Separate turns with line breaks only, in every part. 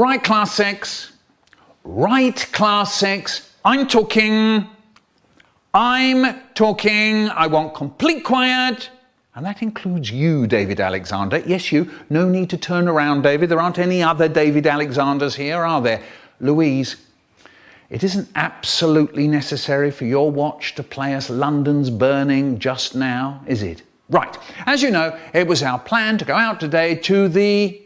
Right, class 6. Right, class 6. I'm talking. I want complete quiet. And that includes you, David Alexander. Yes, you. No need to turn around, David. There aren't any other David Alexanders here, are there? Louise, it isn't absolutely necessary for your watch to play us London's Burning just now, is it? Right. As you know, it was our plan to go out today to the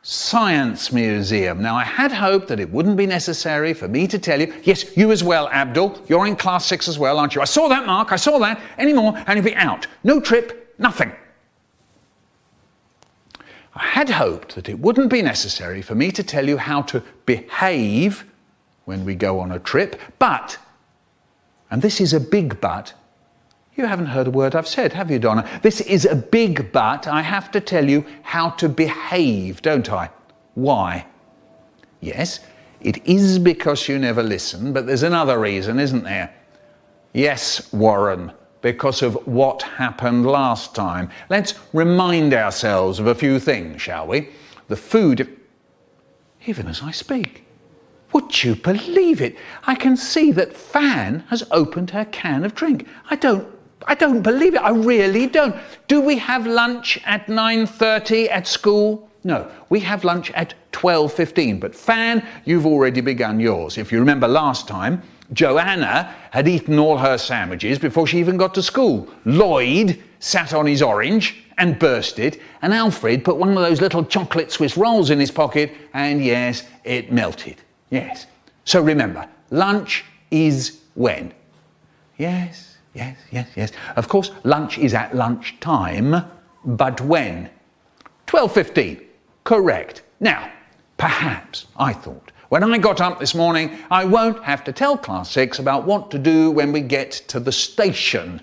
Science Museum. Now, I had hoped that it wouldn't be necessary for me to tell you. Yes, you as well, Abdul. You're in class 6 as well, aren't you? I saw that, Mark. I saw that. Any more and you'll be out. No trip, nothing. I had hoped that it wouldn't be necessary for me to tell you how to behave when we go on a trip, but, and this is a big but, you haven't heard a word I've said, have you, Donna? This is a big but. I have to tell you how to behave, don't I? Why? Yes, it is because you never listen, but there's another reason, isn't there? Yes, Warren, because of what happened last time. Let's remind ourselves of a few things, shall we? The food, even as I speak. Would you believe it? I can see that Fan has opened her can of drink. I don't believe it. I really don't. Do we have lunch at 9:30 at school? No, we have lunch at 12:15. But Fan, you've already begun yours. If you remember last time, Joanna had eaten all her sandwiches before she even got to school. Lloyd sat on his orange and burst it, and Alfred put one of those little chocolate Swiss rolls in his pocket, and yes, it melted. Yes. So remember, lunch is when? Yes. Of course, lunch is at lunchtime, but when? 12:15. Correct. Now, perhaps, I thought, when I got up this morning, I won't have to tell class 6 about what to do when we get to the station.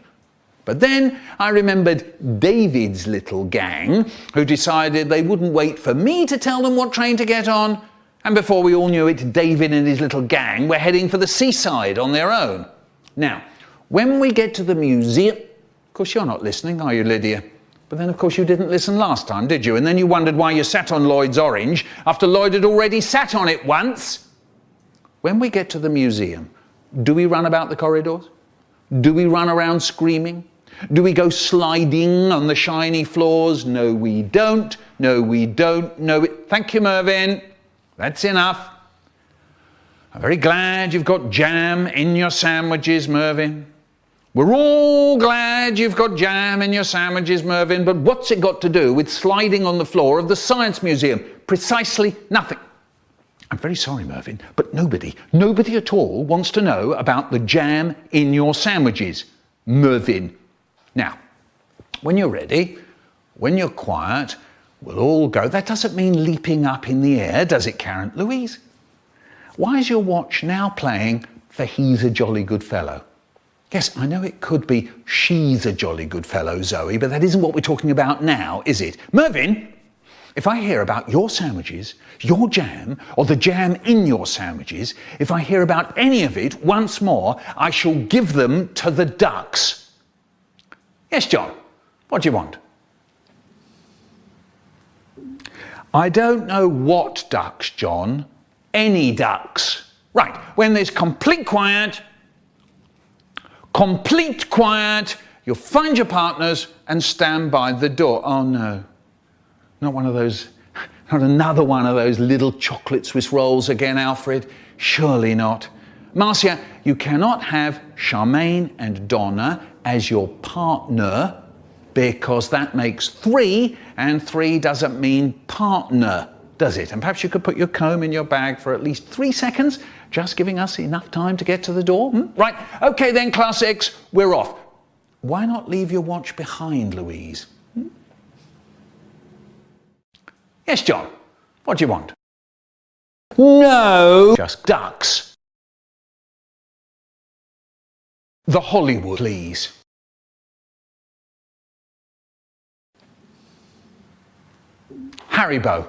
But then I remembered David's little gang, who decided they wouldn't wait for me to tell them what train to get on. And before we all knew it, David and his little gang were heading for the seaside on their own. Now, when we get to the museum, of course you're not listening, are you, Lydia? But then of course you didn't listen last time, did you? And then you wondered why you sat on Lloyd's orange after Lloyd had already sat on it once. When we get to the museum, do we run about the corridors? Do we run around screaming? Do we go sliding on the shiny floors? No, we don't. No, we don't. No, thank you, Mervyn. That's enough. I'm very glad you've got jam in your sandwiches, Mervyn. We're all glad you've got jam in your sandwiches, Mervyn, but what's it got to do with sliding on the floor of the Science Museum? Precisely nothing. I'm very sorry, Mervyn, but nobody at all wants to know about the jam in your sandwiches, Mervyn. Now, when you're ready, when you're quiet, we'll all go. That doesn't mean leaping up in the air, does it, Karen? Louise, why is your watch now playing for He's a Jolly Good Fellow? Yes, I know it could be She's a Jolly Good Fellow, Zoe, but that isn't what we're talking about now, is it? Mervyn, if I hear about your sandwiches, your jam, or the jam in your sandwiches, if I hear about any of it once more, I shall give them to the ducks. Yes, John, what do you want? I don't know what ducks, John. Any ducks. Right, when there's complete quiet, you'll find your partners and stand by the door. Oh no, not another one of those little chocolate Swiss rolls again, Alfred. Surely not. Marcia, you cannot have Charmaine and Donna as your partner because that makes 3, and 3 doesn't mean partner, does it? And perhaps you could put your comb in your bag for at least 3 seconds, just giving us enough time to get to the door. Right, okay then, class 6, we're off. Why not leave your watch behind, Louise? Yes, John, what do you want? No, just ducks. The Hollywood, please. Haribo.